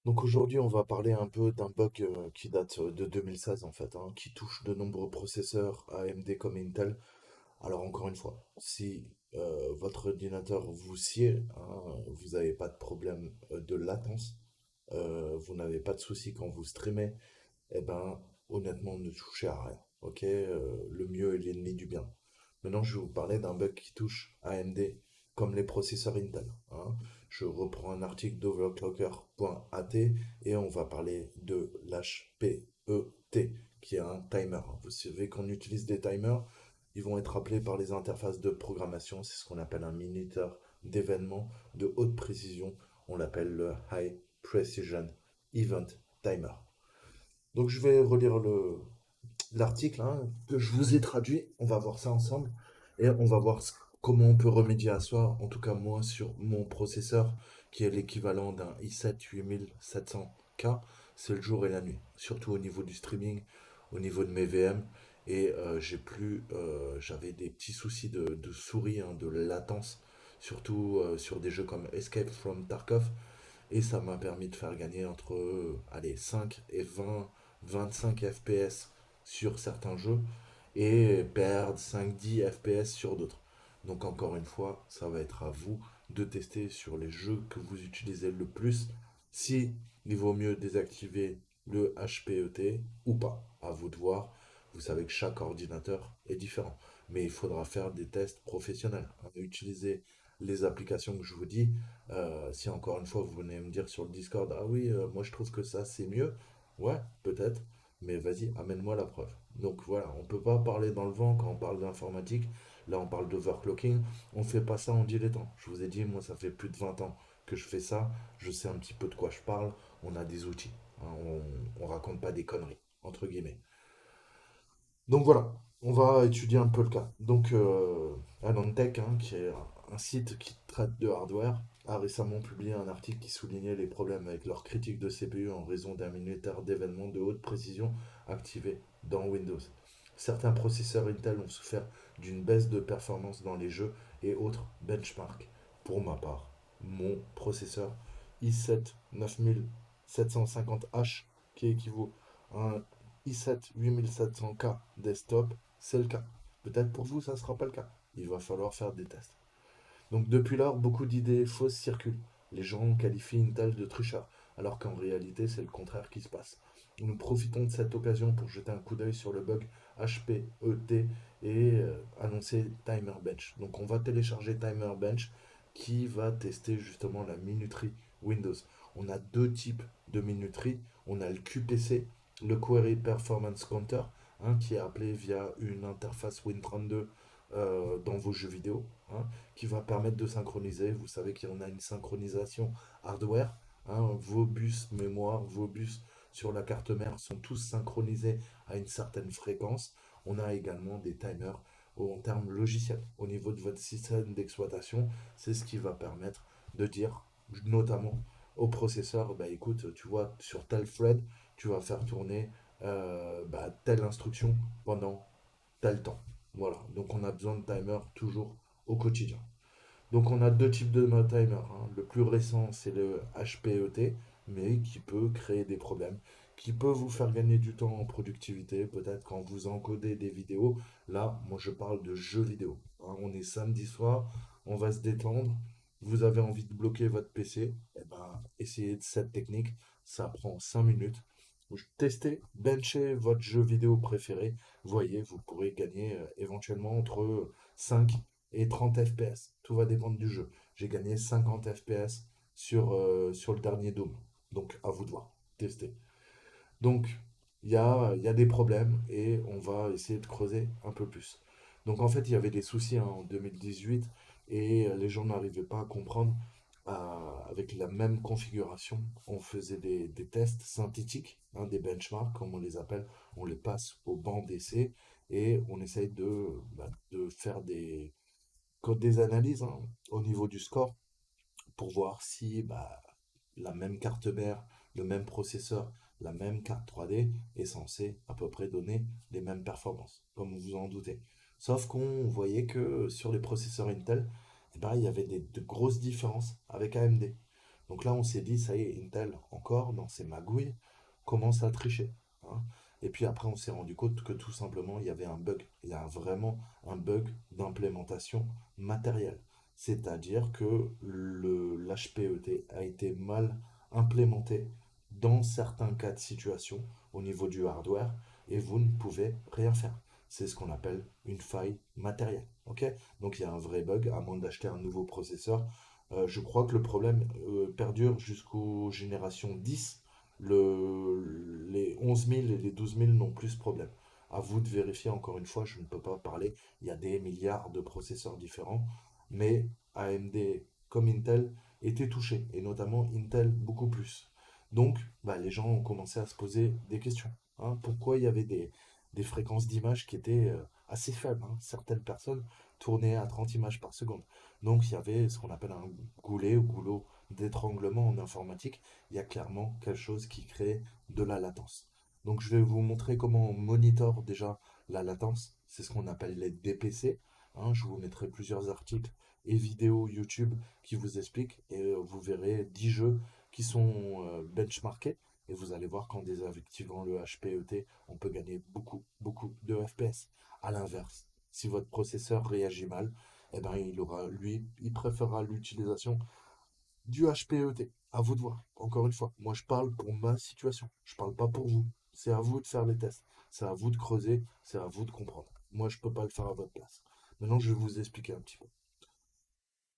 Donc aujourd'hui, on va parler un peu d'un bug qui date de 2016 en fait, hein, qui touche de nombreux processeurs AMD comme Intel. Alors encore une fois, si votre ordinateur vous sied, hein, vous n'avez pas de problème de latence, vous n'avez pas de souci quand vous streamez, eh ben honnêtement, ne touchez à rien. Ok. Le mieux est l'ennemi du bien. Maintenant, je vais vous parler d'un bug qui touche AMD comme les processeurs Intel, hein. Je reprends un article d'overclocker.at et on va parler de l'HPET, qui est un timer. Vous savez qu'on utilise des timers, ils vont être appelés par les interfaces de programmation, c'est ce qu'on appelle un minuteur d'événements de haute précision. On l'appelle le High Precision Event Timer. Donc je vais relire l'article, hein, que je vous ai traduit. On va voir ça ensemble et on va voir comment on peut remédier à soi. En tout cas, moi, sur mon processeur, qui est l'équivalent d'un i7 8700K, c'est le jour et la nuit. Surtout au niveau du streaming, au niveau de mes VM. Et j'avais des petits soucis de souris, hein, de latence, surtout sur des jeux comme Escape from Tarkov. Et ça m'a permis de faire gagner entre allez, 5 et 20, 25 FPS sur certains jeux et perdre 5-10 FPS sur d'autres. Donc encore une fois, ça va être à vous de tester sur les jeux que vous utilisez le plus si il vaut mieux désactiver le HPET ou pas. À vous de voir. Vous savez que chaque ordinateur est différent. Mais il faudra faire des tests professionnels. Utiliser les applications que je vous dis. Si encore une fois vous venez me dire sur le Discord, ah oui, moi je trouve que ça c'est mieux. Ouais, peut-être. Mais vas-y, amène-moi la preuve. Donc voilà, on peut pas parler dans le vent quand on parle d'informatique. Là, on parle d'overclocking. On fait pas ça en dilettant. Je vous ai dit, moi, ça fait plus de 20 ans que je fais ça. Je sais un petit peu de quoi je parle. On a des outils, hein. On raconte pas des conneries, entre guillemets. Donc voilà, on va étudier un peu le cas. Donc, Anantech, hein, qui est un site qui traite de hardware, a récemment publié un article qui soulignait les problèmes avec leur critique de CPU en raison d'un minuteur d'événements de haute précision activé dans Windows. Certains processeurs Intel ont souffert d'une baisse de performance dans les jeux et autres benchmarks. Pour ma part, mon processeur i7 9750H, qui équivaut à un i7 8700K desktop, c'est le cas. Peut-être pour vous, ça ne sera pas le cas. Il va falloir faire des tests. Donc depuis lors, beaucoup d'idées fausses circulent. Les gens qualifient Intel de tricheur, alors qu'en réalité, c'est le contraire qui se passe. Nous profitons de cette occasion pour jeter un coup d'œil sur le bug HPET et annoncer Timer Bench. Donc on va télécharger Timer Bench qui va tester justement la minuterie Windows. On a deux types de minuterie. On a le QPC, le Query Performance Counter, hein, qui est appelé via une interface Win32 dans vos jeux vidéo, hein, qui va permettre de synchroniser. Vous savez qu'il y en a une synchronisation hardware, hein. Vos bus mémoire, vos bus sur la carte mère sont tous synchronisés à une certaine fréquence. On a également des timers en termes logiciels. Au niveau de votre système d'exploitation, c'est ce qui va permettre de dire, notamment au processeur, bah écoute, tu vois, sur tel thread, tu vas faire tourner telle instruction pendant tel temps. Voilà, donc on a besoin de timer toujours au quotidien. Donc on a deux types de timer, hein. Le plus récent, c'est le HPET, mais qui peut créer des problèmes, qui peut vous faire gagner du temps en productivité, peut-être quand vous encodez des vidéos. Là, moi je parle de jeux vidéo, hein. On est samedi soir, on va se détendre. Vous avez envie de bloquer votre PC, eh ben, essayez de cette technique, ça prend 5 minutes. Testez, benchez votre jeu vidéo préféré. Voyez, vous pourrez gagner éventuellement entre 5 et 30 FPS. Tout va dépendre du jeu. J'ai gagné 50 FPS sur le dernier Doom. Donc, à vous de voir. Testez. Donc, il y a des problèmes et on va essayer de creuser un peu plus. Donc, en fait, il y avait des soucis, hein, en 2018 et les gens n'arrivaient pas à comprendre. Avec la même configuration, on faisait des tests synthétiques, hein, des benchmarks, comme on les appelle. On les passe au banc d'essai et on essaye de faire des analyses, hein, au niveau du score pour voir si la même carte mère, le même processeur, la même carte 3D est censée à peu près donner les mêmes performances, comme vous en doutez. Sauf qu'on voyait que sur les processeurs Intel, eh ben, il y avait de grosses différences avec AMD. Donc là, on s'est dit, ça y est, Intel, encore, dans ses magouilles, commence à tricher, hein. Et puis après, on s'est rendu compte que tout simplement, il y avait un bug. Il y a vraiment un bug d'implémentation matérielle. C'est-à-dire que l'HPET a été mal implémenté dans certains cas de situation au niveau du hardware et vous ne pouvez rien faire. C'est ce qu'on appelle une faille matérielle. Ok. Donc il y a un vrai bug, à moins d'acheter un nouveau processeur. Je crois que le problème perdure jusqu'aux générations 10. Les 11 000 et les 12 000 n'ont plus ce problème. À vous de vérifier, encore une fois, je ne peux pas parler. Il y a des milliards de processeurs différents, mais AMD comme Intel étaient touchés, et notamment Intel beaucoup plus. Donc, bah, les gens ont commencé à se poser des questions, hein. Pourquoi il y avait des fréquences d'image qui étaient assez faibles, hein. Certaines personnes tournaient à 30 images par seconde. Donc, il y avait ce qu'on appelle un goulet ou goulot d'étranglement en informatique. Il y a clairement quelque chose qui crée de la latence. Donc, je vais vous montrer comment on monitore déjà la latence. C'est ce qu'on appelle les DPC, hein. Je vous mettrai plusieurs articles et vidéos YouTube qui vous expliquent et vous verrez 10 jeux qui sont benchmarkés et vous allez voir qu'en désactivant le HPET, on peut gagner beaucoup, beaucoup de FPS. À l'inverse, si votre processeur réagit mal, eh ben, il préférera l'utilisation du HPET. À vous de voir. Encore une fois, moi je parle pour ma situation. Je parle pas pour vous. C'est à vous de faire les tests. C'est à vous de creuser. C'est à vous de comprendre. Moi je peux pas le faire à votre place. Maintenant je vais vous expliquer un petit peu.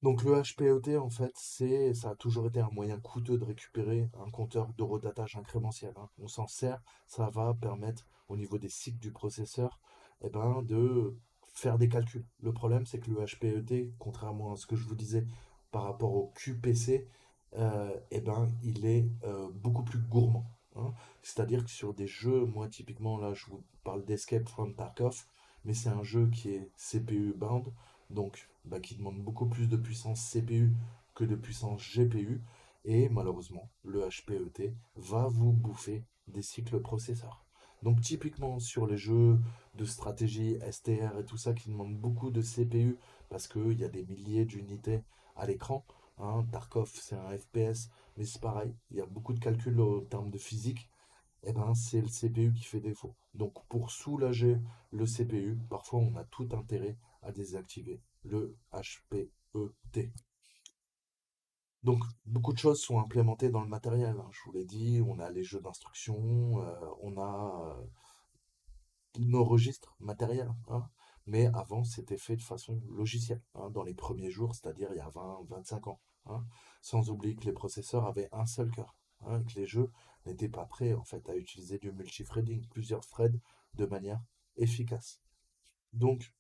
Donc le HPET, en fait, ça a toujours été un moyen coûteux de récupérer un compteur d'horodatage incrémentiel, hein. On s'en sert, ça va permettre au niveau des cycles du processeur, eh ben, de faire des calculs. Le problème, c'est que le HPET, contrairement à ce que je vous disais par rapport au QPC, eh ben, il est beaucoup plus gourmand, hein. C'est-à-dire que sur des jeux, moi typiquement là, je vous parle d'Escape from Tarkov, mais c'est un jeu qui est CPU bound, donc bah, qui demande beaucoup plus de puissance CPU que de puissance GPU, et malheureusement, le HPET va vous bouffer des cycles processeurs. Donc typiquement sur les jeux de stratégie STR et tout ça qui demandent beaucoup de CPU parce qu'il y a des milliers d'unités à l'écran, hein. Tarkov c'est un FPS, mais c'est pareil, il y a beaucoup de calculs en termes de physique, eh ben, c'est le CPU qui fait défaut. Donc pour soulager le CPU, parfois on a tout intérêt à désactiver le HPET. Donc beaucoup de choses sont implémentées dans le matériel, hein. Je vous l'ai dit, on a les jeux d'instruction, on a nos registres matériels, hein. Mais avant, c'était fait de façon logicielle, hein, dans les premiers jours, c'est-à-dire il y a 20-25 ans, hein. Sans oublier que les processeurs avaient un seul cœur, hein, que les jeux n'étaient pas prêts en fait à utiliser du multithreading, plusieurs threads de manière efficace. Donc,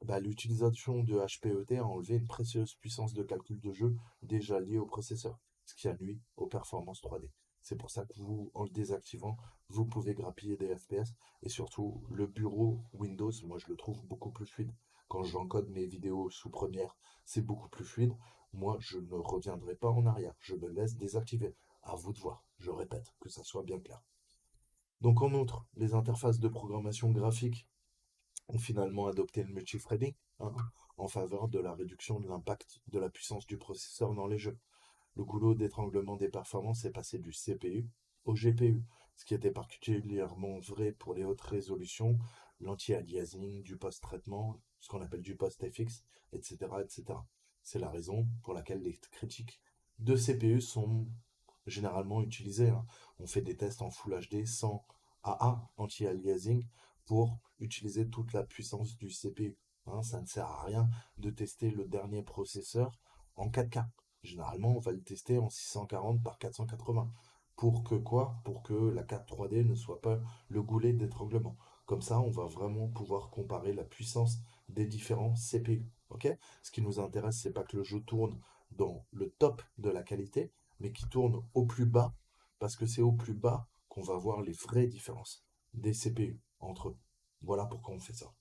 bah, l'utilisation de HPET a enlevé une précieuse puissance de calcul de jeu déjà liée au processeur, ce qui a nuit aux performances 3D. C'est pour ça que vous, en le désactivant, vous pouvez grappiller des FPS et surtout le bureau Windows, moi je le trouve beaucoup plus fluide. Quand j'encode mes vidéos sous Premiere, c'est beaucoup plus fluide. Moi, je ne reviendrai pas en arrière, je me laisse désactiver. À vous de voir, je répète, que ça soit bien clair. Donc en outre, les interfaces de programmation graphique ont finalement adopté le multithreading, hein, en faveur de la réduction de l'impact de la puissance du processeur dans les jeux. Le goulot d'étranglement des performances est passé du CPU au GPU, ce qui était particulièrement vrai pour les hautes résolutions, l'anti-aliasing, du post-traitement, ce qu'on appelle du post-FX, etc., etc. C'est la raison pour laquelle les critiques de CPU sont généralement utilisées, hein. On fait des tests en Full HD sans AA, anti-aliasing, pour utiliser toute la puissance du CPU, hein. Ça ne sert à rien de tester le dernier processeur en 4K. Généralement, on va le tester en 640 par 480. Pour que quoi? Pour que la carte 3D ne soit pas le goulet d'étranglement. Comme ça, on va vraiment pouvoir comparer la puissance des différents CPU. Ok. Ce qui nous intéresse, c'est pas que le jeu tourne dans le top de la qualité, mais qui tourne au plus bas, parce que c'est au plus bas qu'on va voir les vraies différences des CPU entre eux. Voilà pourquoi on fait ça.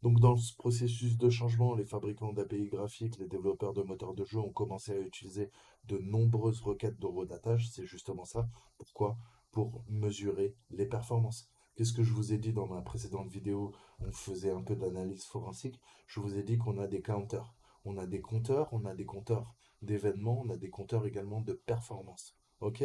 Donc dans ce processus de changement, les fabricants d'API graphiques, les développeurs de moteurs de jeu ont commencé à utiliser de nombreuses requêtes d'horodatage. C'est justement ça. Pourquoi? Pour mesurer les performances. Qu'est-ce que je vous ai dit dans ma précédente vidéo? On faisait un peu d'analyse forensique. Je vous ai dit qu'on a des counters. On a des compteurs d'événements, on a des compteurs également de performance. OK?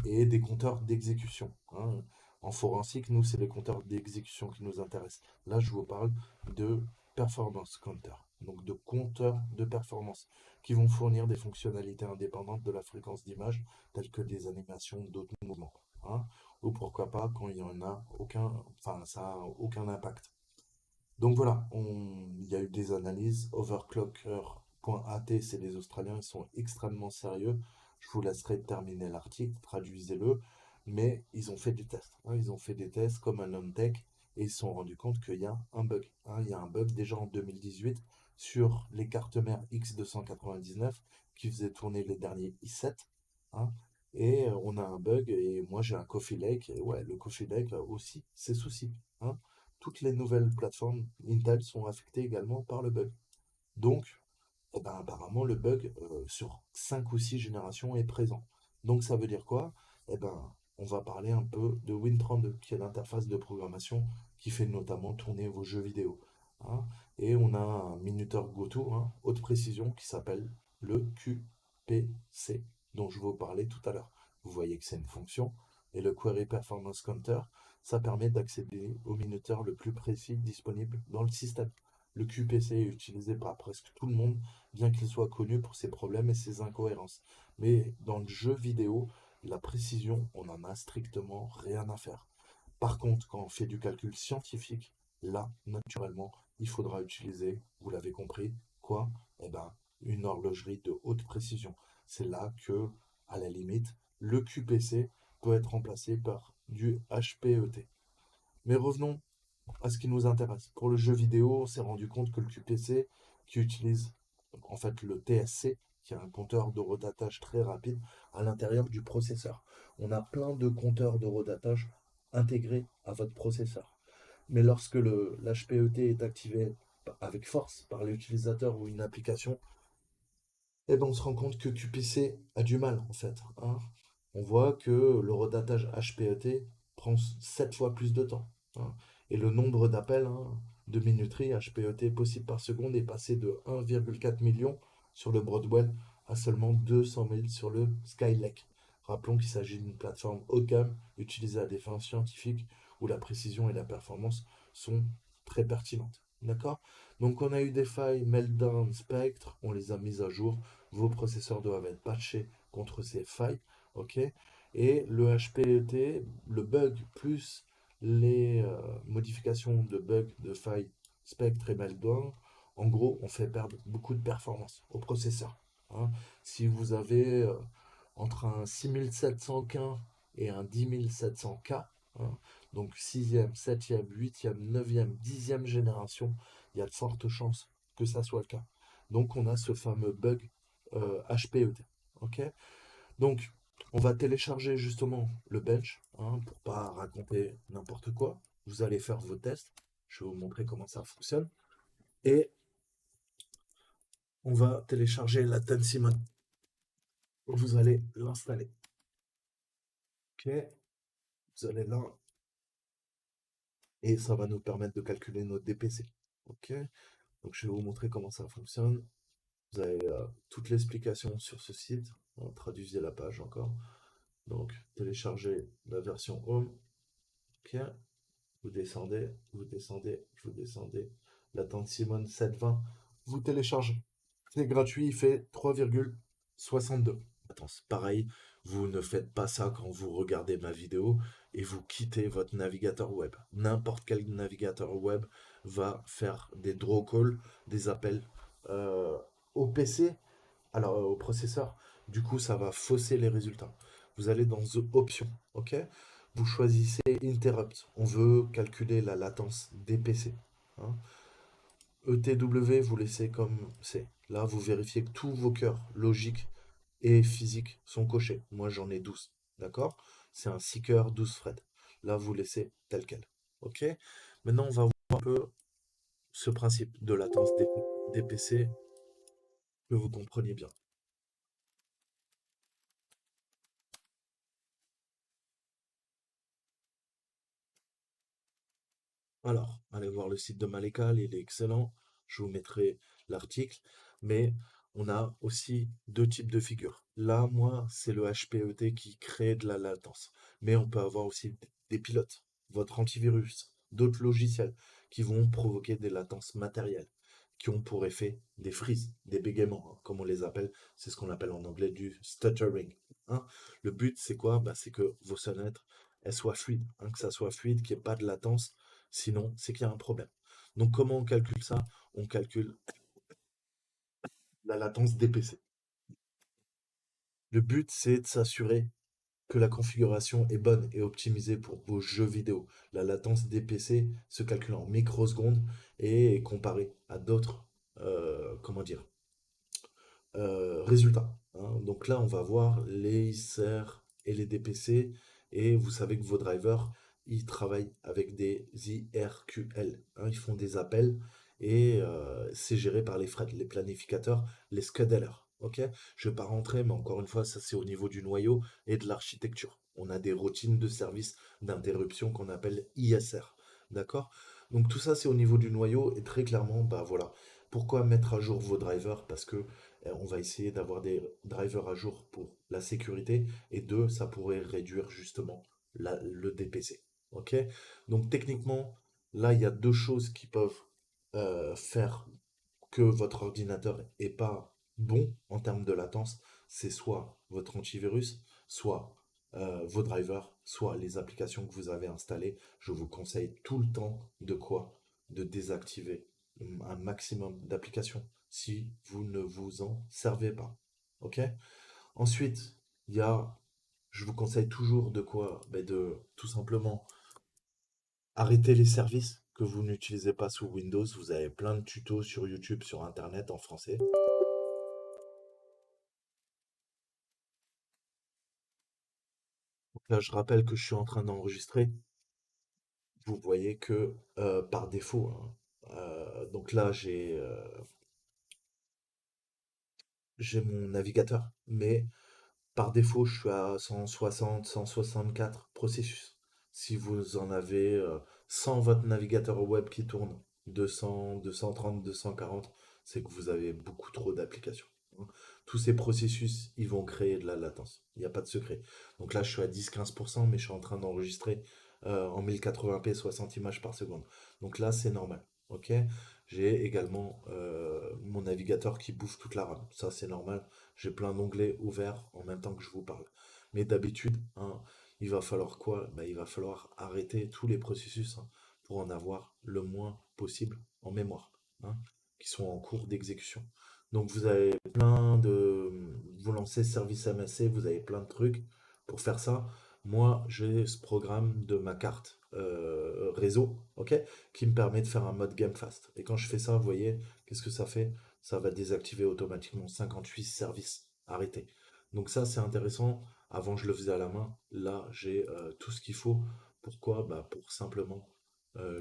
Et des compteurs d'exécution, hein. En forensique, nous, c'est les compteurs d'exécution qui nous intéressent. Là, je vous parle de performance counter, donc de compteurs de performance qui vont fournir des fonctionnalités indépendantes de la fréquence d'image, telles que des animations, d'autres mouvements, hein. Ou pourquoi pas quand il y en a aucun, enfin, ça a aucun impact. Donc voilà, il y a eu des analyses. Overclocker.at, c'est les Australiens, ils sont extrêmement sérieux. Je vous laisserai terminer l'article, traduisez-le. Mais ils ont fait des tests, hein. Ils ont fait des tests comme un Tech et ils se sont rendus compte qu'il y a un bug, hein. Il y a un bug déjà en 2018 sur les cartes mères X299 qui faisaient tourner les derniers i7, hein. Et on a un bug et moi j'ai un Coffee Lake et ouais, le Coffee Lake a aussi ses soucis, hein. Toutes les nouvelles plateformes Intel sont affectées également par le bug. Donc, apparemment, le bug sur 5 ou 6 générations est présent. Donc, ça veut dire quoi? On va parler un peu de Win32, qui est l'interface de programmation qui fait notamment tourner vos jeux vidéo, hein. Et on a un minuteur GoTo, hein, haute précision, qui s'appelle le QPC, dont je vous parlais tout à l'heure. Vous voyez que c'est une fonction. Et le Query Performance Counter, ça permet d'accéder au minuteur le plus précis disponible dans le système. Le QPC est utilisé par presque tout le monde, bien qu'il soit connu pour ses problèmes et ses incohérences. Mais dans le jeu vidéo, la précision, on n'en a strictement rien à faire. Par contre, quand on fait du calcul scientifique, là, naturellement, il faudra utiliser, vous l'avez compris, quoi? Eh ben, une horlogerie de haute précision. C'est là que, à la limite, le QPC peut être remplacé par du HPET. Mais revenons à ce qui nous intéresse. Pour le jeu vidéo, on s'est rendu compte que le QPC, qui utilise en fait le TSC, qui est un compteur de redatage très rapide, à l'intérieur du processeur. On a plein de compteurs de redatage intégrés à votre processeur. Mais lorsque l'HPET est activé avec force par l'utilisateur ou une application, on se rend compte que QPC a du mal, en fait, hein. On voit que le redatage HPET prend 7 fois plus de temps, hein. Et le nombre d'appels, hein, de minuterie HPET possible par seconde est passé de 1,4 million sur le Broadwell à seulement 200 000 sur le Skylake. Rappelons qu'il s'agit d'une plateforme haut de gamme utilisée à des fins scientifiques où la précision et la performance sont très pertinentes. D'accord? Donc on a eu des failles Meltdown, Spectre, on les a mises à jour. Vos processeurs doivent être patchés contre ces failles, ok? Et le HPET, le bug plus les modifications de bugs, de failles Spectre et Meltdown, en gros, on fait perdre beaucoup de performance au processeur, hein. Si vous avez entre un 6700K et un 10700K, hein, donc sixième, septième, huitième, neuvième, dixième génération, il y a de fortes chances que ça soit le cas. Donc on a ce fameux bug HPET. Ok? Donc on va télécharger justement le bench, hein, pour pas raconter n'importe quoi. Vous allez faire vos tests. Je vais vous montrer comment ça fonctionne. Et on va télécharger la Tensimon. Vous allez l'installer. Ok? Vous allez là. Et ça va nous permettre de calculer notre DPC. Ok? Donc je vais vous montrer comment ça fonctionne. Vous avez toute l'explication sur ce site. Traduisez la page encore. Donc téléchargez la version Home. Ok? Vous descendez, vous descendez, vous descendez. La tente Simone 720, vous téléchargez. C'est gratuit, il fait 3,62. Attends, c'est pareil, vous ne faites pas ça quand vous regardez ma vidéo et vous quittez votre navigateur web. N'importe quel navigateur web va faire des draw calls, des appels euh, au PC, alors au processeur. Du coup, ça va fausser les résultats. Vous allez dans The Options, ok? Vous choisissez Interrupt. On veut calculer la latence des PC, hein. ETW, vous laissez comme c'est. Là, vous vérifiez que tous vos cœurs logiques et physiques sont cochés. Moi, j'en ai 12. D'accord? C'est un 6 cœurs, 12 Fred. Là, vous laissez tel quel. Ok? Maintenant, on va voir un peu ce principe de latence des PC, que vous compreniez bien. Alors, allez voir le site de Malekal, il est excellent. Je vous mettrai l'article. Mais on a aussi deux types de figures. Là, moi, c'est le HPET qui crée de la latence. Mais on peut avoir aussi des pilotes, votre antivirus, d'autres logiciels qui vont provoquer des latences matérielles, qui ont pour effet des freezes, des bégaiements, hein, comme on les appelle. C'est ce qu'on appelle en anglais du stuttering, hein. Le but, c'est quoi? Bah, c'est que vos fenêtres, elles soient fluides, hein, que ça soit fluide, qu'il n'y ait pas de latence. Sinon, c'est qu'il y a un problème. Donc, comment on calcule ça? On calcule la latence DPC. Le but, c'est de s'assurer que la configuration est bonne et optimisée pour vos jeux vidéo. La latence des PC se calcule en microsecondes et est comparée à d'autres, comment dire, résultats, hein. Donc là, on va voir les ISR et les DPC, et vous savez que vos drivers, ils travaillent avec des IRQL, hein. Ils font des appels et c'est géré par les threads, les planificateurs, les schedulers. Ok? Je ne vais pas rentrer, mais encore une fois, ça c'est au niveau du noyau et de l'architecture. On a des routines de service d'interruption qu'on appelle ISR. D'accord? Donc tout ça c'est au niveau du noyau et très clairement, bah voilà. Pourquoi mettre à jour vos drivers? Parce que on va essayer d'avoir des drivers à jour pour la sécurité et deux, ça pourrait réduire justement le DPC. Ok? Donc techniquement, là, il y a deux choses qui peuvent faire que votre ordinateur est pas bon en termes de latence. C'est soit votre antivirus, soit vos drivers, soit les applications que vous avez installées. Je vous conseille tout le temps de quoi? De désactiver un maximum d'applications si vous ne vous en servez pas. Ok? Ensuite, il y a, je vous conseille toujours de quoi? Ben de tout simplement arrêter les services que vous n'utilisez pas sous Windows. Vous avez plein de tutos sur YouTube, sur Internet en français. Donc là, je rappelle que je suis en train d'enregistrer. Vous voyez que par défaut, hein, donc là, j'ai mon navigateur, mais par défaut, je suis à 160, 164 processus. Si vous en avez 100 votre navigateur web qui tourne, 200, 230, 240, c'est que vous avez beaucoup trop d'applications, hein. Tous ces processus, ils vont créer de la latence. Il n'y a pas de secret. Donc là, je suis à 10-15%, mais je suis en train d'enregistrer en 1080p 60 images par seconde. Donc là, c'est normal. Ok? J'ai également mon navigateur qui bouffe toute la RAM. Ça, c'est normal. J'ai plein d'onglets ouverts en même temps que je vous parle. Mais d'habitude, hein, il va falloir quoi? Bah, il va falloir arrêter tous les processus, hein, pour en avoir le moins possible en mémoire, hein, qui sont en cours d'exécution. Donc vous avez plein de... Vous lancez service MSC, vous avez plein de trucs pour faire ça. Moi, j'ai ce programme de ma carte réseau, ok, qui me permet de faire un mode game fast. Et quand je fais ça, vous voyez, qu'est-ce que ça fait? Ça va désactiver automatiquement 58 services arrêtés. Donc ça, c'est intéressant. Avant, je le faisais à la main. Là, j'ai tout ce qu'il faut. Pourquoi? Bah, pour simplement,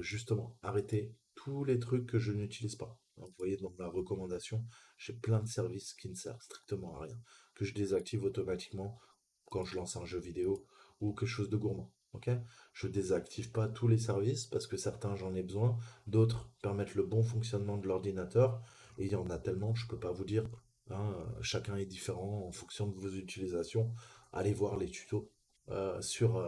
justement, arrêter tous les trucs que je n'utilise pas. Alors, vous voyez, dans ma recommandation, j'ai plein de services qui ne servent strictement à rien, que je désactive automatiquement quand je lance un jeu vidéo ou quelque chose de gourmand. Ok? Je désactive pas tous les services parce que certains j'en ai besoin, d'autres permettent le bon fonctionnement de l'ordinateur et il y en a tellement, je peux pas vous dire, hein, chacun est différent en fonction de vos utilisations. Allez voir les tutos sur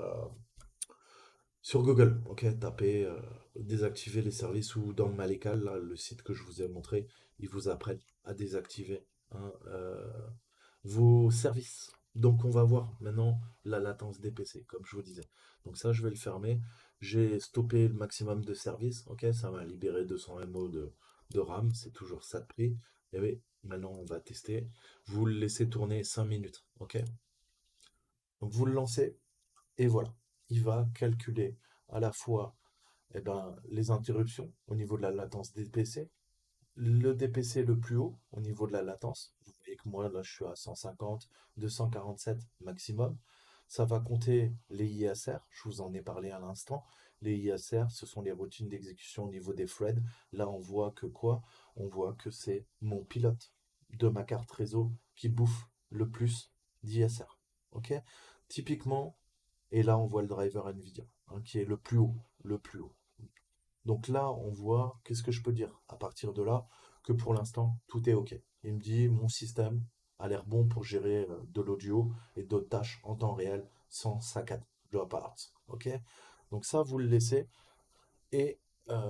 Google. Ok, tapez désactiver les services ou dans Malekal, là, le site que je vous ai montré, ils vous apprennent à désactiver, hein, vos services. Donc on va voir maintenant la latence des PC, comme je vous disais. Donc ça, je vais le fermer. J'ai stoppé le maximum de services. Ok, ça m'a libéré 200 MO de RAM. C'est toujours ça de prix. Et oui, maintenant on va tester. Vous le laissez tourner 5 minutes. Ok, donc vous le lancez et voilà. Il va calculer à la fois eh ben, les interruptions au niveau de la latence des PC, le DPC le plus haut au niveau de la latence. Vous voyez que moi, là, je suis à 150, 247 maximum. Ça va compter les ISR, je vous en ai parlé à l'instant. Les ISR, ce sont les routines d'exécution au niveau des threads. Là, on voit que quoi? On voit que c'est mon pilote de ma carte réseau qui bouffe le plus d'ISR. Ok? Typiquement, et là, on voit le driver NVIDIA, hein, qui est le plus haut, le plus haut. Donc là, on voit, qu'est-ce que je peux dire à partir de là, que pour l'instant, tout est OK. Il me dit, mon système a l'air bon pour gérer de l'audio et d'autres tâches en temps réel sans saccade, dropouts. Ok? Donc ça, vous le laissez. Et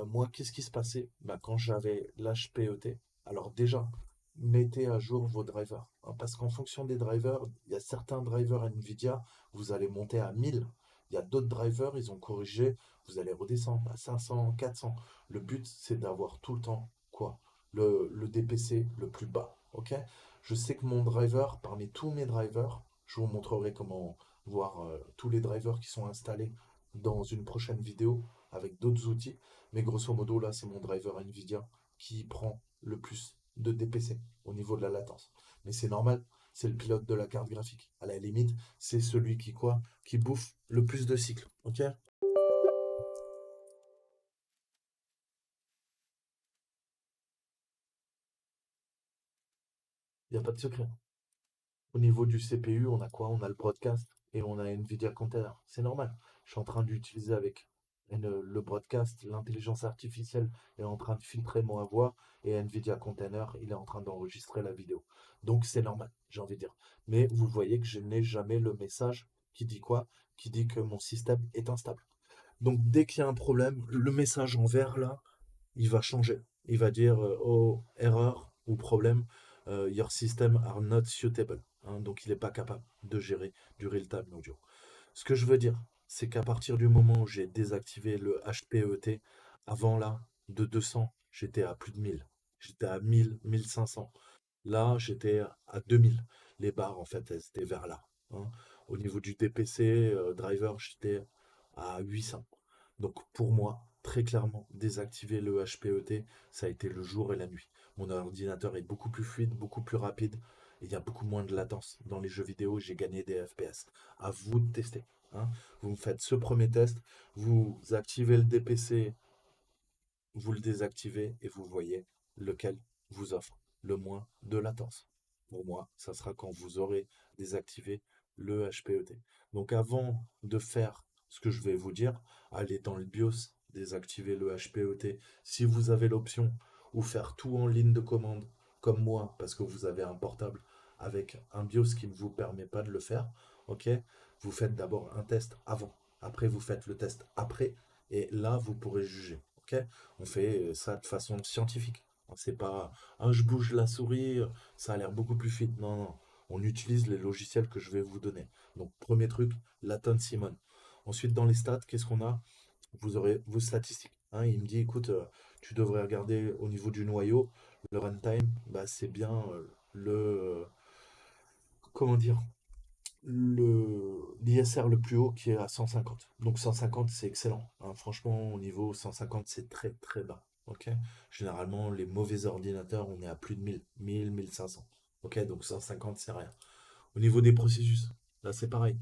moi, qu'est-ce qui se passait? Bah, quand j'avais l'HPET, alors déjà, mettez à jour vos drivers, hein, parce qu'en fonction des drivers, il y a certains drivers NVIDIA, vous allez monter à 1000. Il y a d'autres drivers, ils ont corrigé, vous allez redescendre à 500, 400. Le but, c'est d'avoir tout le temps, quoi, le DPC le plus bas, ok? Je sais que mon driver, parmi tous mes drivers, je vous montrerai comment voir tous les drivers qui sont installés dans une prochaine vidéo avec d'autres outils. Mais grosso modo, là, c'est mon driver NVIDIA qui prend le plus de DPC au niveau de la latence. Mais c'est normal, c'est le pilote de la carte graphique. À la limite, c'est celui qui quoi? Qui bouffe le plus de cycles. Ok? Il n'y a pas de secret. Au niveau du CPU, on a quoi? On a le broadcast et on a NVIDIA Container. C'est normal. Je suis en train d'utiliser avec le broadcast, l'intelligence artificielle est en train de filtrer ma voix et NVIDIA Container, il est en train d'enregistrer la vidéo. Donc c'est normal, j'ai envie de dire. Mais vous voyez que je n'ai jamais le message qui dit quoi? Qui dit que mon système est instable. Donc dès qu'il y a un problème, le message en vert là, il va changer. Il va dire oh, erreur ou problème, your system are not suitable. Hein, donc il n'est pas capable de gérer du real-time audio. Ce que je veux dire, c'est qu'à partir du moment où j'ai désactivé le HPET, avant là, de 200, j'étais à plus de 1000. J'étais à 1000, 1500. Là, j'étais à 2000. Les barres, en fait, elles étaient vers là, hein. Au niveau du DPC driver, j'étais à 800. Donc pour moi, très clairement, désactiver le HPET, ça a été le jour et la nuit. Mon ordinateur est beaucoup plus fluide, beaucoup plus rapide, et il y a beaucoup moins de latence. Dans les jeux vidéo, j'ai gagné des FPS. À vous de tester, hein. Vous me faites ce premier test, vous activez le DPC, vous le désactivez et vous voyez lequel vous offre le moins de latence. Pour moi, ça sera quand vous aurez désactivé le HPET. Donc avant de faire ce que je vais vous dire, allez dans le BIOS, désactiver le HPET si vous avez l'option, ou faire tout en ligne de commande comme moi parce que vous avez un portable avec un BIOS qui ne vous permet pas de le faire. Ok, vous faites d'abord un test avant, après vous faites le test après, et là vous pourrez juger. Ok, on fait ça de façon scientifique. C'est pas, ah, je bouge la souris, ça a l'air beaucoup plus fluide. Non, non. On utilise les logiciels que je vais vous donner. Donc, premier truc, latency mode. Ensuite, dans les stats, qu'est-ce qu'on a? Vous aurez vos statistiques, hein. Il me dit, écoute, tu devrais regarder au niveau du noyau, le runtime, bah, c'est bien comment dire, l'ISR le plus haut qui est à 150. Donc 150, c'est excellent, hein. Franchement, au niveau 150, c'est très très bas. Ok. Généralement, les mauvais ordinateurs, on est à plus de 1000, 1000, 1500. Ok, donc 150, c'est rien. Au niveau des processus, là, c'est pareil.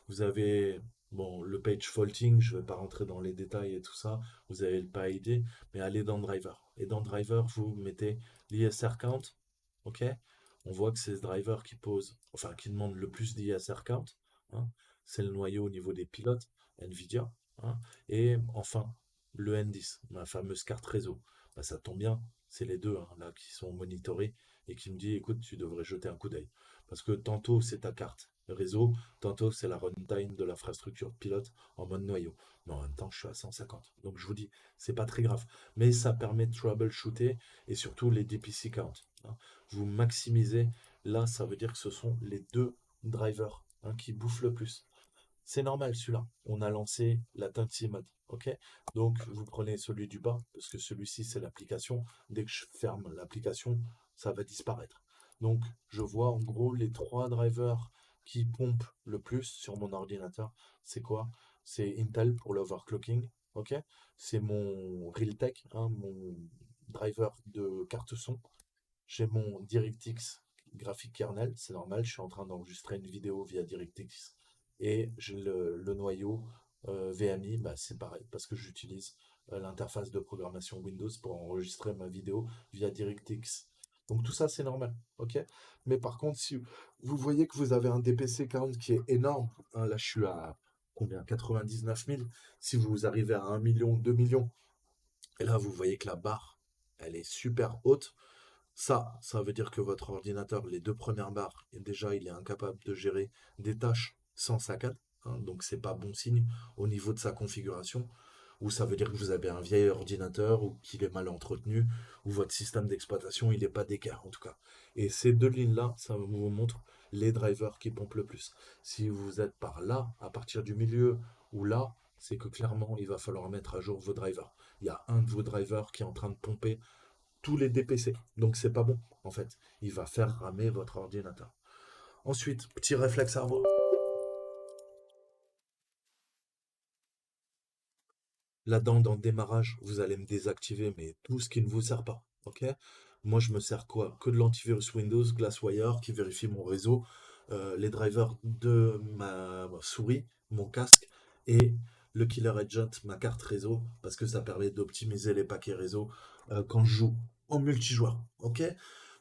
Vous avez, bon, le page faulting, je ne vais pas rentrer dans les détails et tout ça. Vous avez le PID, mais allez dans Driver. Et dans Driver, vous mettez l'ISR count. Ok? On voit que c'est ce driver qui pose, enfin, qui demande le plus d'ISR count, hein. C'est le noyau au niveau des pilotes, NVIDIA, hein. Et enfin, le N10, ma fameuse carte réseau. Bah, ça tombe bien, c'est les deux, hein, là qui sont monitorés et qui me dit, écoute, tu devrais jeter un coup d'œil. Parce que tantôt c'est ta carte réseau, tantôt c'est la runtime de l'infrastructure pilote en mode noyau. Mais en même temps, je suis à 150. Donc je vous dis, c'est pas très grave. Mais ça permet de troubleshooter et surtout les DPC count, hein. Vous maximisez. Là, ça veut dire que ce sont les deux drivers, hein, qui bouffent le plus. C'est normal celui-là. On a lancé la Latency Mode. Ok. Donc vous prenez celui du bas, parce que celui-ci c'est l'application. Dès que je ferme l'application, ça va disparaître. Donc je vois en gros les trois drivers qui pompent le plus sur mon ordinateur. C'est quoi? C'est Intel pour l'overclocking. Ok. C'est mon Realtek, hein, mon driver de carte son. J'ai mon DirectX graphique kernel, c'est normal, je suis en train d'enregistrer une vidéo via DirectX. Et j'ai le noyau VMI, bah, c'est pareil, parce que j'utilise l'interface de programmation Windows pour enregistrer ma vidéo via DirectX. Donc tout ça, c'est normal, ok? Mais par contre, si vous voyez que vous avez un DPC count qui est énorme, hein, là je suis à combien? 99 000. Si vous arrivez à 1 million, 2 millions, et là vous voyez que la barre, elle est super haute, Ça veut dire que votre ordinateur, les deux premières barres, et déjà, il est incapable de gérer des tâches sans saccade, hein, donc c'est pas bon signe au niveau de sa configuration, ou ça veut dire que vous avez un vieil ordinateur, ou qu'il est mal entretenu, ou votre système d'exploitation, il n'est pas d'équerre, en tout cas. Et ces deux lignes-là, ça vous montre les drivers qui pompent le plus. Si vous êtes par là, à partir du milieu, ou là, c'est que clairement, il va falloir mettre à jour vos drivers. Il y a un de vos drivers qui est en train de pomper tous les DPC. Donc c'est pas bon, en fait. Il va faire ramer votre ordinateur. Ensuite, petit réflexe à avoir. Là-dedans, dans le démarrage, vous allez me désactiver, mais tout ce qui ne vous sert pas. Ok? Moi, je me sers quoi? Que de l'antivirus Windows, Glasswire, qui vérifie mon réseau, les drivers de ma souris, mon casque, et le Killer Agent, ma carte réseau, parce que ça permet d'optimiser les paquets réseau quand je joue en multijoueur. Ok?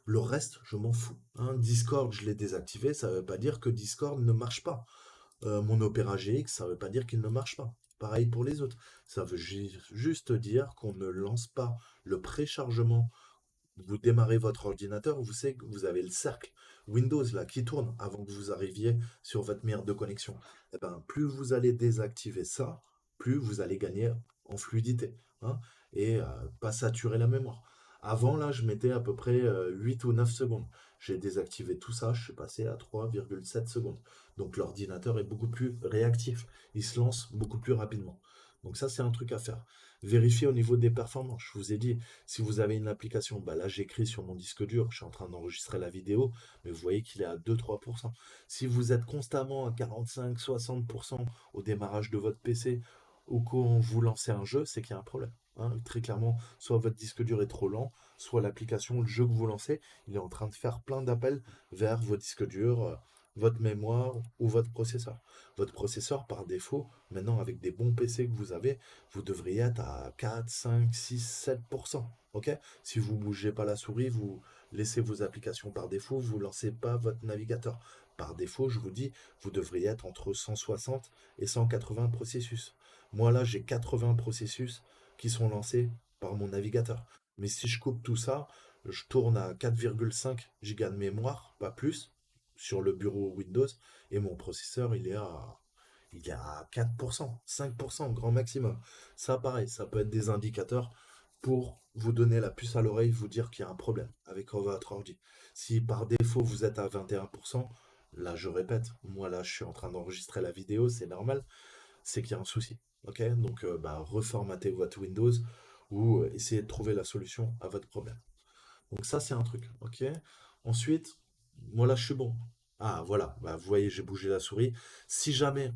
Le reste, je m'en fous, hein. Discord, je l'ai désactivé, ça ne veut pas dire que Discord ne marche pas. Mon Opera GX, ça ne veut pas dire qu'il ne marche pas. Pareil pour les autres. Ça veut juste dire qu'on ne lance pas le préchargement. Vous démarrez votre ordinateur, vous savez que vous avez le cercle Windows là qui tourne avant que vous arriviez sur votre mire de connexion. Eh ben, plus vous allez désactiver ça, plus vous allez gagner en fluidité, hein, et pas saturer la mémoire. Avant là, je mettais à peu près 8 ou 9 secondes. J'ai désactivé tout ça, je suis passé à 3,7 secondes. Donc l'ordinateur est beaucoup plus réactif, il se lance beaucoup plus rapidement. Donc ça, c'est un truc à faire. Vérifier au niveau des performances. Je vous ai dit, si vous avez une application, bah là j'écris sur mon disque dur, je suis en train d'enregistrer la vidéo, mais vous voyez qu'il est à 2-3%. Si vous êtes constamment à 45-60% au démarrage de votre PC ou quand vous lancez un jeu, c'est qu'il y a un problème, hein. Très clairement, soit votre disque dur est trop lent, soit l'application, le jeu que vous lancez, il est en train de faire plein d'appels vers vos disques durs, votre mémoire ou votre processeur. Votre processeur, par défaut, maintenant avec des bons PC que vous avez, vous devriez être à 4, 5, 6, 7%. Ok? Si vous ne bougez pas la souris, vous laissez vos applications par défaut, vous ne lancez pas votre navigateur. Par défaut, je vous dis, vous devriez être entre 160 et 180 processus. Moi là, j'ai 80 processus qui sont lancés par mon navigateur. Mais si je coupe tout ça, je tourne à 4,5 gigas de mémoire, pas plus, sur le bureau Windows, et mon processeur, il est à 4%, 5% grand maximum. Ça, pareil, ça peut être des indicateurs pour vous donner la puce à l'oreille, vous dire qu'il y a un problème avec votre ordi. Si par défaut vous êtes à 21%, là je répète, moi là je suis en train d'enregistrer la vidéo, c'est normal, c'est qu'il y a un souci. Ok? Donc bah, reformatez votre Windows ou essayez de trouver la solution à votre problème. Donc ça c'est un truc. Ok? Ensuite, moi là je suis bon. Ah voilà, bah, vous voyez, j'ai bougé la souris. Si jamais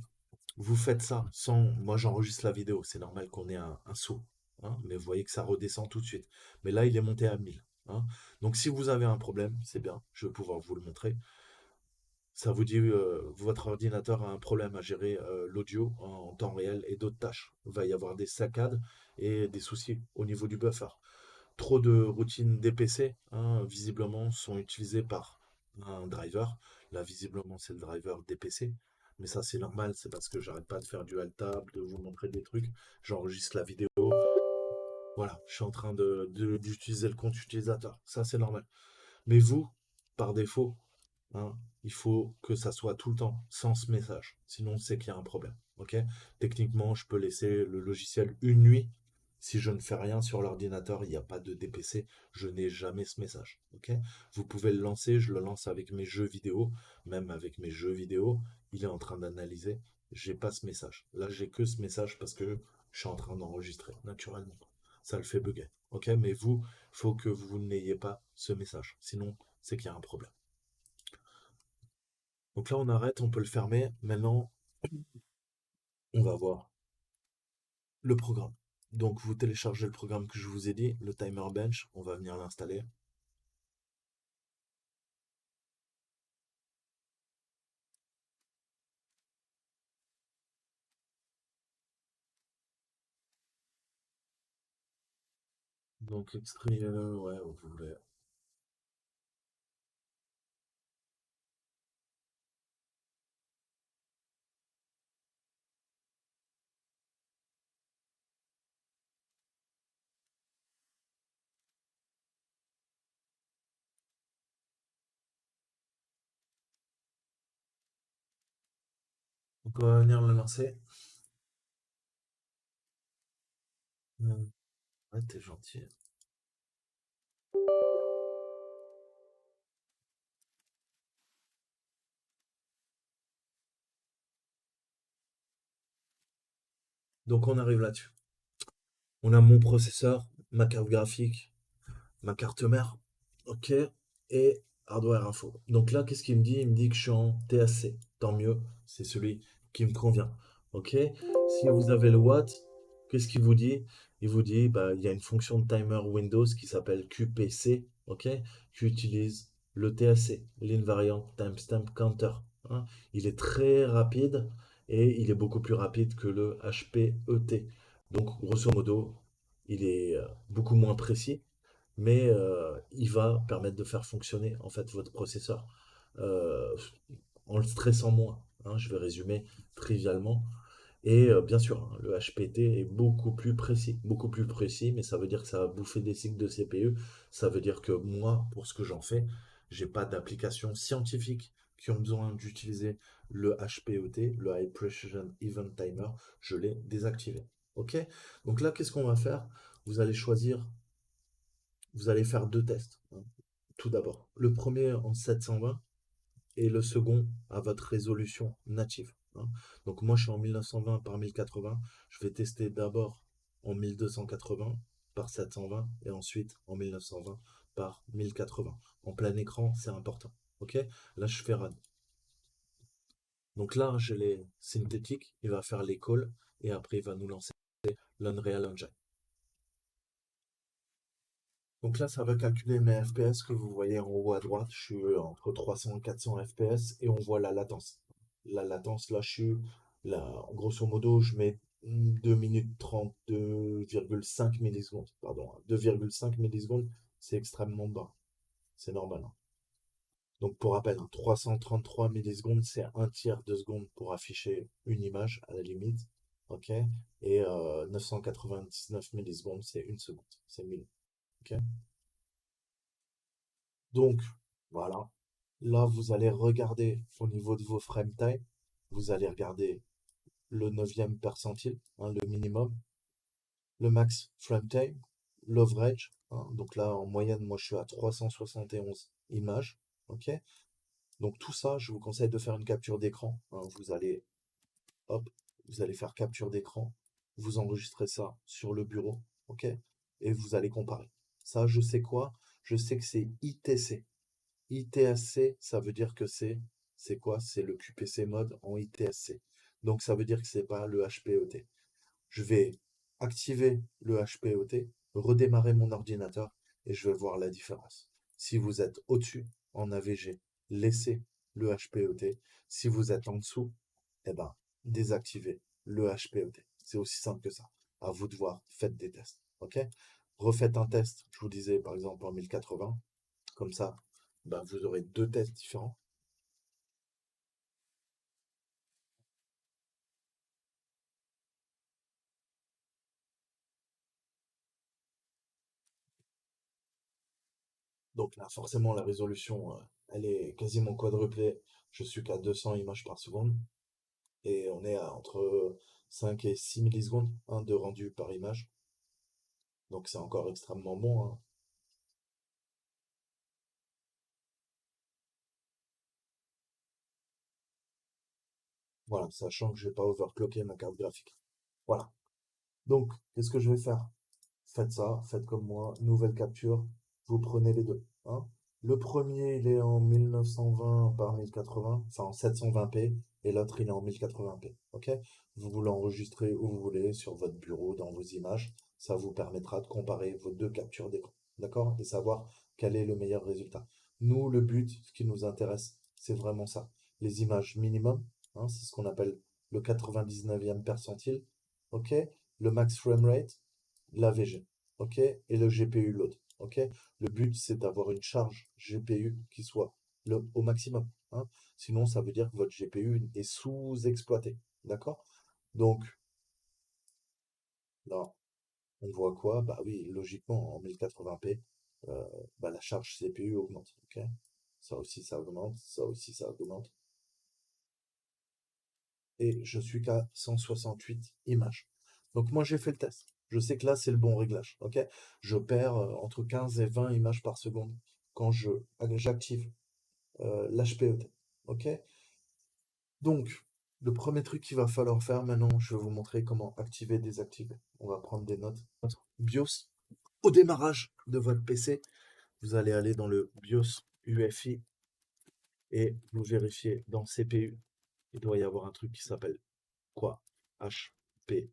vous faites ça sans. Moi, j'enregistre la vidéo. C'est normal qu'on ait un saut, hein, mais vous voyez que ça redescend tout de suite. Mais là, il est monté à 1000, hein. Donc, si vous avez un problème, c'est bien. Je vais pouvoir vous le montrer. Ça vous dit votre ordinateur a un problème à gérer l'audio en temps réel et d'autres tâches. Il va y avoir des saccades et des soucis au niveau du buffer. Trop de routines DPC, hein, visiblement, sont utilisées par un driver. Là, visiblement, c'est le driver DPC. Mais ça, c'est normal, c'est parce que j'arrête pas de faire du alt-tab, de vous montrer des trucs. J'enregistre la vidéo. Voilà, je suis en train d'utiliser le compte utilisateur. Ça, c'est normal. Mais vous, par défaut, hein, il faut que ça soit tout le temps sans ce message. Sinon, c'est qu'il y a un problème. Ok? Techniquement, je peux laisser le logiciel une nuit. Si je ne fais rien sur l'ordinateur, il n'y a pas de DPC, je n'ai jamais ce message. Ok? Vous pouvez le lancer, je le lance avec mes jeux vidéo. Même avec mes jeux vidéo, il est en train d'analyser. J'ai pas ce message. Là, j'ai que ce message parce que je suis en train d'enregistrer naturellement. Ça le fait bugger. Ok? Mais vous, il faut que vous n'ayez pas ce message. Sinon, c'est qu'il y a un problème. Donc là, on arrête, on peut le fermer. Maintenant, on va voir le programme. Donc, vous téléchargez le programme que je vous ai dit, le Timer Bench. On va venir l'installer. Donc, extrait, ouais, vous voulez. On va venir le lancer. Ouais, t'es gentil. Donc on arrive là-dessus. On a mon processeur, ma carte graphique, ma carte mère, ok, et hardware info. Donc là, qu'est-ce qu'il me dit? Il me dit que je suis en TAC. Tant mieux, c'est celui qui me convient. Ok. Si vous avez le Watt, qu'est-ce qu'il vous dit? Il vous dit, bah, il y a une fonction de timer Windows qui s'appelle QPC, ok, qui utilise le TAC, l'Invariant Timestamp Counter, hein. Il est très rapide et il est beaucoup plus rapide que le HPET. Donc, grosso modo, il est beaucoup moins précis, mais il va permettre de faire fonctionner en fait votre processeur euh, en le stressant moins, hein, je vais résumer trivialement. Et bien sûr, hein, le HPT est beaucoup plus précis, mais ça veut dire que ça va bouffer des cycles de CPU. Ça veut dire que moi, pour ce que j'en fais, j'ai pas d'applications scientifiques qui ont besoin d'utiliser le HPET, le High Precision Event Timer. Je l'ai désactivé. Ok. Donc là, qu'est-ce qu'on va faire? Vous allez choisir, vous allez faire deux tests, hein. Tout d'abord, le premier en 720 et le second à votre résolution native, hein. Donc moi, je suis en 1920 par 1080. Je vais tester d'abord en 1280 par 720 et ensuite en 1920 par 1080. En plein écran, c'est important. Ok. Là, je fais run. Donc là, j'ai les synthétiques. Il va faire les calls et après, il va nous lancer l'Unreal Engine. Donc là, ça va calculer mes FPS que vous voyez en haut à droite. Je suis entre 300 et 400 FPS et on voit la latence. La latence, là, là, grosso modo, je mets 2 minutes 32,5 millisecondes. Pardon, 2,5 millisecondes, c'est extrêmement bas. C'est normal, hein. Donc pour rappel, hein, 333 millisecondes, c'est un tiers de seconde pour afficher une image à la limite. Ok. Et 999 millisecondes, c'est une seconde. C'est 1000. Ok. Donc, voilà. Là, vous allez regarder au niveau de vos frame time, vous allez regarder le neuvième percentile, hein, le minimum, le max frame time, l'average, hein. Donc là, en moyenne, moi, je suis à 371 images. OK? Donc tout ça, je vous conseille de faire une capture d'écran, hein. Vous allez, hop, vous allez faire capture d'écran, vous enregistrez ça sur le bureau. OK? Et vous allez comparer. Ça, je sais quoi? Je sais que c'est ITC. ITSC, ça veut dire que c'est quoi? C'est le QPC mode en ITSC. Donc ça veut dire que c'est pas le HPET. Je vais activer le HPET, redémarrer mon ordinateur et je vais voir la différence. Si vous êtes au-dessus en AVG, laissez le HPET. Si vous êtes en dessous, eh ben, désactivez le HPET. C'est aussi simple que ça. À vous de voir, faites des tests. OK? Refaites un test, je vous disais par exemple en 1080. Comme ça, bah, vous aurez deux tests différents. Donc là, forcément, la résolution, elle est quasiment quadruplée. Je suis qu'à 200 images par seconde. Et on est à entre 5 et 6 millisecondes, hein, de rendu par image. Donc c'est encore extrêmement bon, hein. Voilà, sachant que je vais pas overclocker ma carte graphique. Voilà. Donc, qu'est-ce que je vais faire? Faites ça, faites comme moi, nouvelle capture, vous prenez les deux, hein. Le premier, il est en 1920 par 1080, enfin en 720p, et l'autre, il est en 1080p, ok? Vous l'enregistrez où vous voulez, sur votre bureau, dans vos images, ça vous permettra de comparer vos deux captures d'écran, d'accord? Et savoir quel est le meilleur résultat. Nous, le but, ce qui nous intéresse, c'est vraiment ça. Les images minimum, hein, c'est ce qu'on appelle le 99e percentile, ok? Le max frame rate, l'AVG, ok? Et le GPU load, ok? Le but, c'est d'avoir une charge GPU qui soit au maximum, hein. Sinon, ça veut dire que votre GPU est sous-exploité, d'accord? Donc, là, on voit quoi? Bah oui, logiquement, en 1080p, euh, bah, la charge CPU augmente, ok? Ça aussi, ça augmente, ça aussi, ça augmente. et je suis qu'à 168 images. Donc moi j'ai fait le test. Je sais que là c'est le bon réglage, ok? Je perds entre 15 et 20 images par seconde quand j'active l'HPET, ok? Donc, le premier truc qu'il va falloir faire maintenant, je vais vous montrer comment activer et désactiver. On va prendre des notes. BIOS. Au démarrage de votre PC, vous allez aller dans le BIOS UEFI et vous vérifiez dans CPU. Il doit y avoir un truc qui s'appelle quoi? HPET.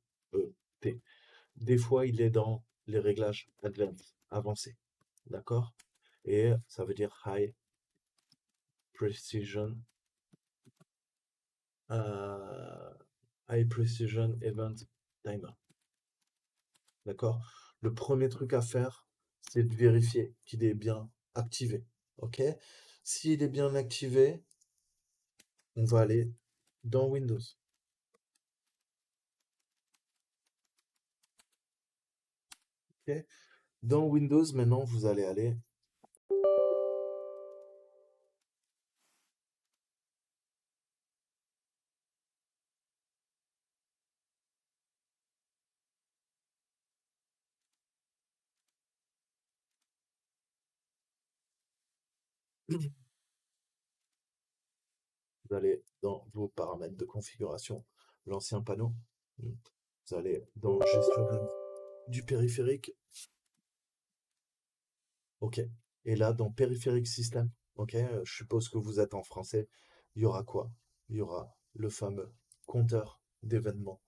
Des fois, il est dans les réglages advanced, avancés. D'accord? Et ça veut dire High Precision, euh, High Precision Event Timer. D'accord? Le premier truc à faire, c'est de vérifier qu'il est bien activé. OK? S'il est bien activé, on va aller dans Windows. OK? Dans Windows, maintenant, vous allez aller. Vous allez dans vos paramètres de configuration, l'ancien panneau. Vous allez dans gestion du périphérique. OK. Et là, dans périphérique système, OK, je suppose que vous êtes en français. Il y aura quoi? Il y aura le fameux compteur d'événements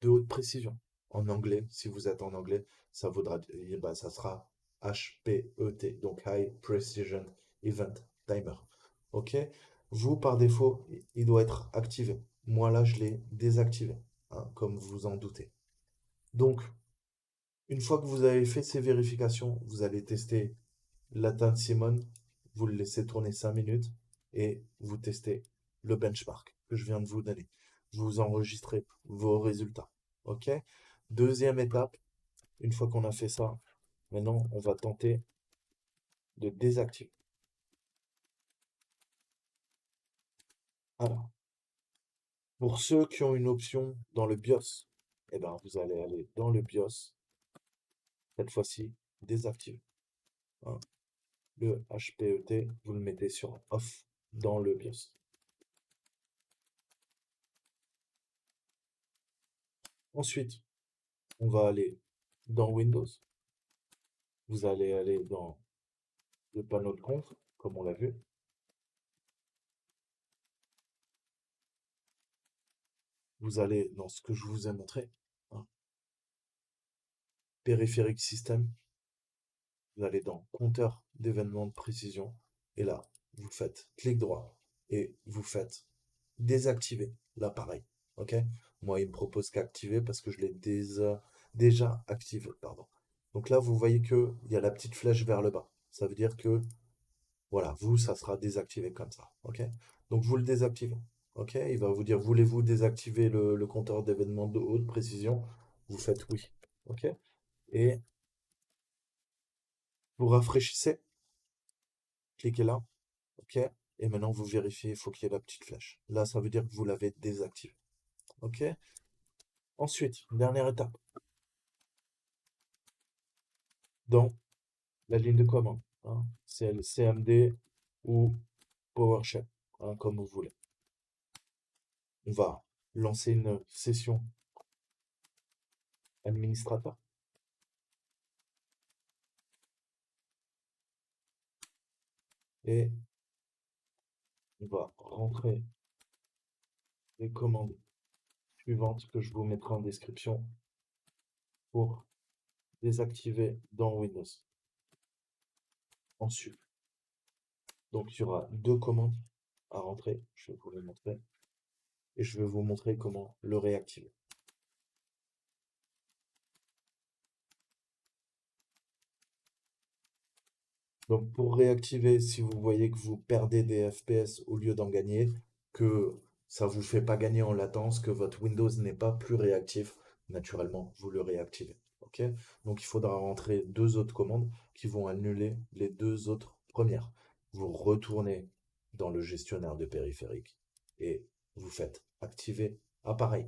de haute précision. En anglais, si vous êtes en anglais, ça vaudra, eh ben, ça sera HPET, donc High Precision Event Timer. OK? Vous, par défaut, il doit être activé. Moi, là, je l'ai désactivé, hein, comme vous en doutez. Donc, une fois que vous avez fait ces vérifications, vous allez tester l'atteinte Simon, vous le laissez tourner 5 minutes et vous testez le benchmark que je viens de vous donner. Vous enregistrez vos résultats. OK? Deuxième étape, une fois qu'on a fait ça, maintenant on va tenter de désactiver. Alors, pour ceux qui ont une option dans le BIOS, eh ben, vous allez aller dans le BIOS, cette fois-ci, désactiver, hein. Le HPET, vous le mettez sur off dans le BIOS. Ensuite, on va aller dans Windows. Vous allez aller dans le panneau de conf, comme on l'a vu. Vous allez dans ce que je vous ai montré, hein, périphérique système. Vous allez dans compteur d'événements de précision. Et là, vous faites clic droit et vous faites désactiver l'appareil. OK? Moi, il me propose qu'activer parce que je l'ai déjà activé. Pardon. Donc là, vous voyez qu'il y a la petite flèche vers le bas. Ça veut dire que voilà, vous, ça sera désactivé comme ça. OK? Donc, vous le désactivez. OK? Il va vous dire, voulez-vous désactiver le compteur d'événements de haute précision? Vous faites oui. OK? Et vous rafraîchissez. Cliquez là. OK? Et maintenant, vous vérifiez, il faut qu'il y ait la petite flèche. Là, ça veut dire que vous l'avez désactivé. OK? Ensuite, dernière étape. Dans la ligne de commande, hein, c'est le CMD ou PowerShell, hein, comme vous voulez. On va lancer une session administrateur. Et on va rentrer les commandes suivantes que je vous mettrai en description pour désactiver dans Windows. Ensuite, donc il y aura deux commandes à rentrer, je vais vous les montrer, et je vais vous montrer comment le réactiver. Donc pour réactiver, si vous voyez que vous perdez des FPS au lieu d'en gagner, que ça vous fait pas gagner en latence, que votre Windows n'est pas plus réactif, naturellement, vous le réactivez. OK? Donc il faudra rentrer deux autres commandes qui vont annuler les deux autres premières. Vous retournez dans le gestionnaire de périphérique et vous faites activez appareil.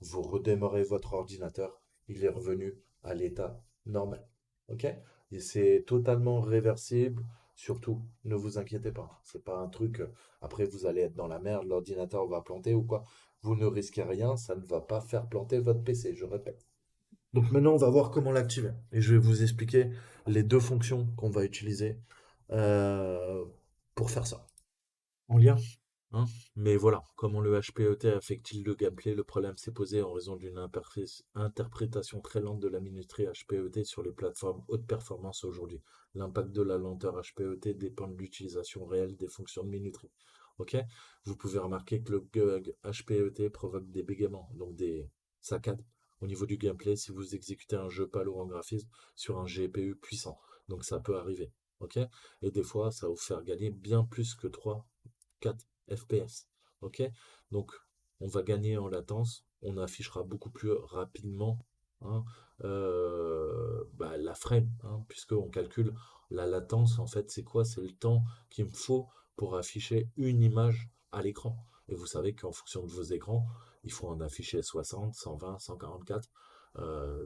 Vous redémarrez votre ordinateur, il est revenu à l'état normal. OK? Et c'est totalement réversible. Surtout, ne vous inquiétez pas. C'est pas un truc, après vous allez être dans la merde, l'ordinateur va planter ou quoi. Vous ne risquez rien, ça ne va pas faire planter votre PC, je répète. Donc maintenant, on va voir comment l'activer. Et je vais vous expliquer les deux fonctions qu'on va utiliser euh, pour faire ça. En lien. Hein. Mais voilà, comment le HPET affecte-t-il le gameplay? Le problème s'est posé en raison d'une interprétation très lente de la minuterie HPET sur les plateformes haute performance aujourd'hui. L'impact de la lenteur HPET dépend de l'utilisation réelle des fonctions de minuterie. Ok? Vous pouvez remarquer que le bug HPET provoque des bégaiements, donc des saccades au niveau du gameplay si vous exécutez un jeu pâle ou en graphisme sur un GPU puissant. Donc ça peut arriver. Ok? Et des fois, ça va vous faire gagner bien plus que 3 4 FPS. Ok? Donc, on va gagner en latence, on affichera beaucoup plus rapidement hein, la frame, hein, puisqu'on calcule la latence. En fait, c'est quoi? C'est le temps qu'il me faut pour afficher une image à l'écran. Et vous savez qu'en fonction de vos écrans, il faut en afficher 60, 120, 144,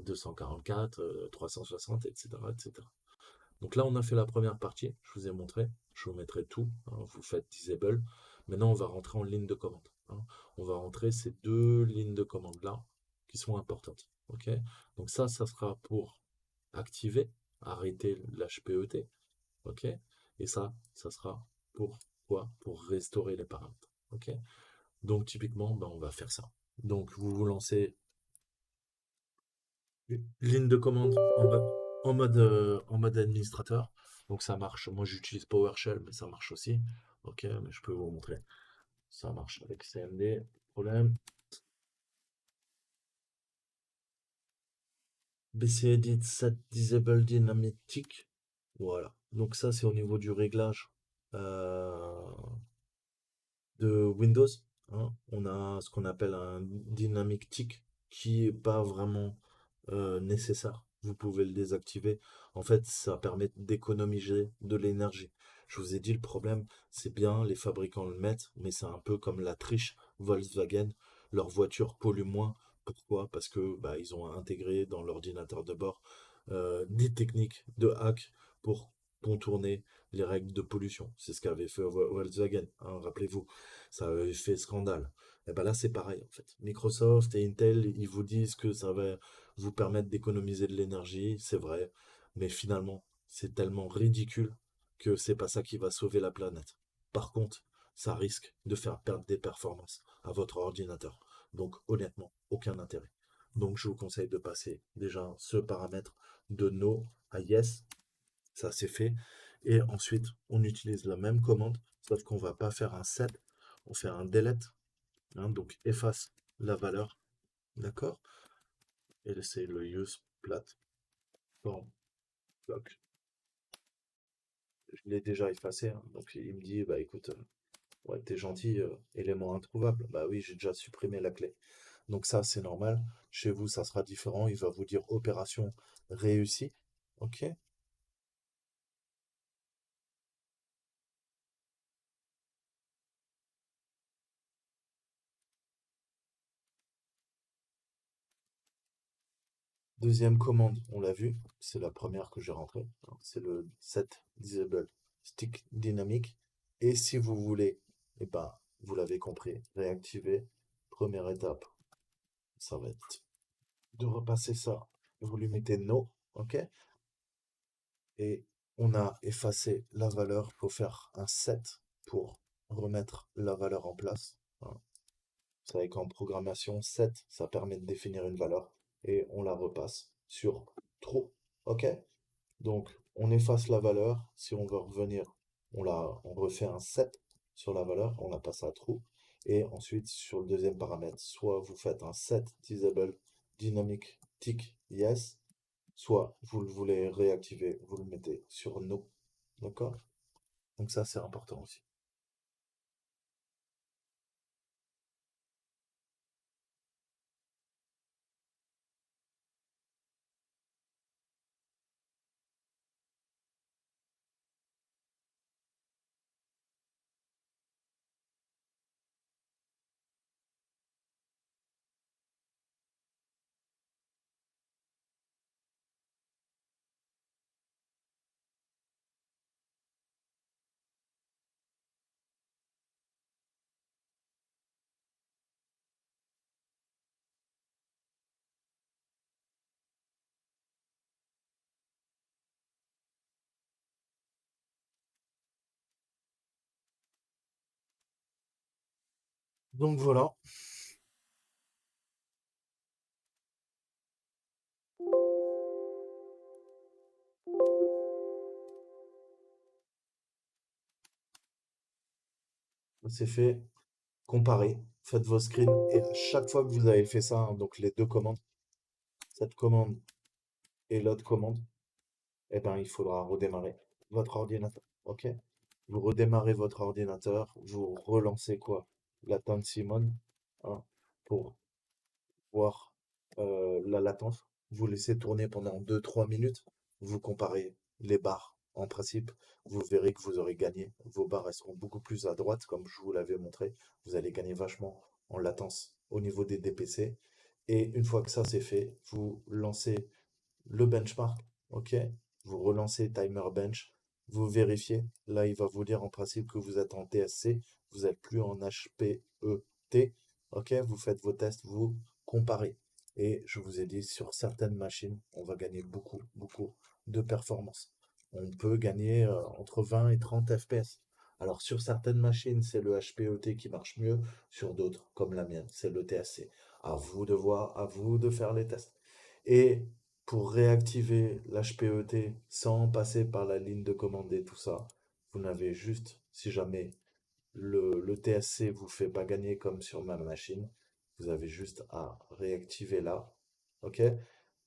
244, 360, etc., etc. Donc là, on a fait la première partie, je vous ai montré, je vous mettrai tout, hein, vous faites disable. Maintenant, on va rentrer en ligne de commande. Hein. On va rentrer ces deux lignes de commande là qui sont importantes. Ok. Donc ça sera pour activer, arrêter l'HPET. Ok. Et ça sera pour quoi? Pour restaurer les paramètres. Ok. Donc typiquement, ben, on va faire ça. Donc vous lancez ligne de commande en mode administrateur. Donc ça marche. Moi j'utilise PowerShell, mais ça marche aussi. Ok, mais je peux vous montrer. Ça marche avec CMD. Problème. BC Edit Set Disable Dynamic. Voilà. Donc ça c'est au niveau du réglage euh, de Windows. Hein. On a ce qu'on appelle un dynamic tick qui est pas vraiment nécessaire. Vous pouvez le désactiver. En fait, ça permet d'économiser de l'énergie. Je vous ai dit, le problème, c'est bien, les fabricants le mettent, mais c'est un peu comme la triche Volkswagen. Leur voiture pollue moins. Pourquoi? Parce que bah, ils ont intégré dans l'ordinateur de bord des techniques de hack pour contourner les règles de pollution. C'est ce qu'avait fait Volkswagen, hein, rappelez-vous. Ça avait fait scandale. Et ben là, c'est pareil en fait. Microsoft et Intel, ils vous disent que ça va vous permettre d'économiser de l'énergie, c'est vrai, mais finalement, c'est tellement ridicule que c'est pas ça qui va sauver la planète. Par contre, ça risque de faire perdre des performances à votre ordinateur. Donc, honnêtement, aucun intérêt. Donc, je vous conseille de passer déjà ce paramètre de no à yes, ça c'est fait. Et ensuite, on utilise la même commande, sauf qu'on va pas faire un set, on fait un delete, hein, donc efface la valeur, d'accord? Et c'est le use platform block. Je l'ai déjà effacé, hein, donc il me dit, bah écoute, ouais, t'es gentil, élément introuvable. Bah oui, j'ai déjà supprimé la clé. Donc ça, c'est normal. Chez vous, ça sera différent. Il va vous dire opération réussie. Ok? Deuxième commande, on l'a vu, c'est la première que j'ai rentrée. Hein, c'est le set disable stick dynamique. Et si vous voulez, eh ben, vous l'avez compris, réactiver. Première étape, ça va être de repasser ça. Vous lui mettez no, ok? Et on a effacé la valeur. Il faut faire un set pour remettre la valeur en place. Hein. Vous savez qu'en programmation, set, ça permet de définir une valeur et on la repasse sur true. Ok? Donc, on efface la valeur. Si on veut revenir, on refait un set sur la valeur, on la passe à true. Et ensuite, sur le deuxième paramètre, soit vous faites un set disable dynamic tick yes, soit vous le voulez réactiver, vous le mettez sur no. D'accord? Donc ça, c'est important aussi. Donc voilà, c'est fait. Comparez, faites vos screens et à chaque fois que vous avez fait ça, hein, donc les deux commandes, cette commande et l'autre commande, eh ben, il faudra redémarrer votre ordinateur. OK? Vous redémarrez votre ordinateur, vous relancez quoi? La tante Simone, hein, pour voir la latence. Vous laissez tourner pendant 2 3 minutes. Vous comparez les barres. En principe, vous verrez que vous aurez gagné. Vos barres, elles seront beaucoup plus à droite, comme je vous l'avais montré. Vous allez gagner vachement en latence au niveau des DPC. Et une fois que ça c'est fait, vous lancez le benchmark, ok? Vous relancez timer bench, vous vérifiez. Là, il va vous dire en principe que vous êtes en TSC, vous n'êtes plus en HPET, ok? Vous faites vos tests, vous comparez. Et je vous ai dit, sur certaines machines, on va gagner beaucoup, beaucoup de performance. On peut gagner entre 20 et 30 FPS. Alors, sur certaines machines, c'est le HPET qui marche mieux. Sur d'autres, comme la mienne, c'est le TSC. À vous de voir, à vous de faire les tests. Et pour réactiver l'HPET sans passer par la ligne de commande et tout ça, vous n'avez juste, si jamais le TSC vous fait pas gagner comme sur ma machine, vous avez juste à réactiver là, ok?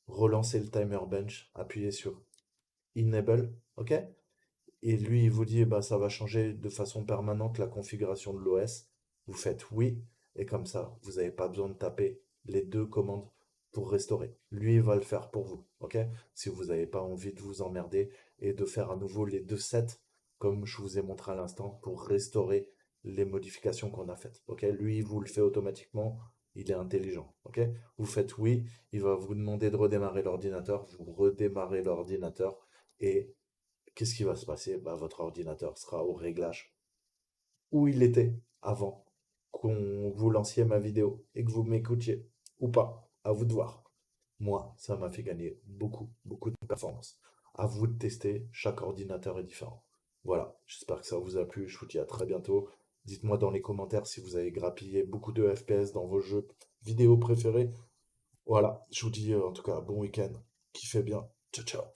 Relancer le timer bench, appuyer sur Enable, ok? Et lui, il vous dit, bah, ça va changer de façon permanente la configuration de l'OS. Vous faites oui, et comme ça, vous n'avez pas besoin de taper les deux commandes pour restaurer. Lui, il va le faire pour vous, ok? Si vous n'avez pas envie de vous emmerder et de faire à nouveau les deux sets, comme je vous ai montré à l'instant, pour restaurer les modifications qu'on a faites, ok? Lui, il vous le fait automatiquement, il est intelligent, ok? Vous faites oui, il va vous demander de redémarrer l'ordinateur, vous redémarrez l'ordinateur, et qu'est-ce qui va se passer? Bah, votre ordinateur sera au réglage où il était avant qu'on vous lanciez ma vidéo et que vous m'écoutiez ou pas. À vous de voir. Moi, ça m'a fait gagner beaucoup, beaucoup de performance. À vous de tester, chaque ordinateur est différent. Voilà, j'espère que ça vous a plu. Je vous dis à très bientôt. Dites-moi dans les commentaires si vous avez grappillé beaucoup de FPS dans vos jeux vidéo préférés. Voilà, je vous dis en tout cas bon week-end. Kiffez bien. Ciao, ciao.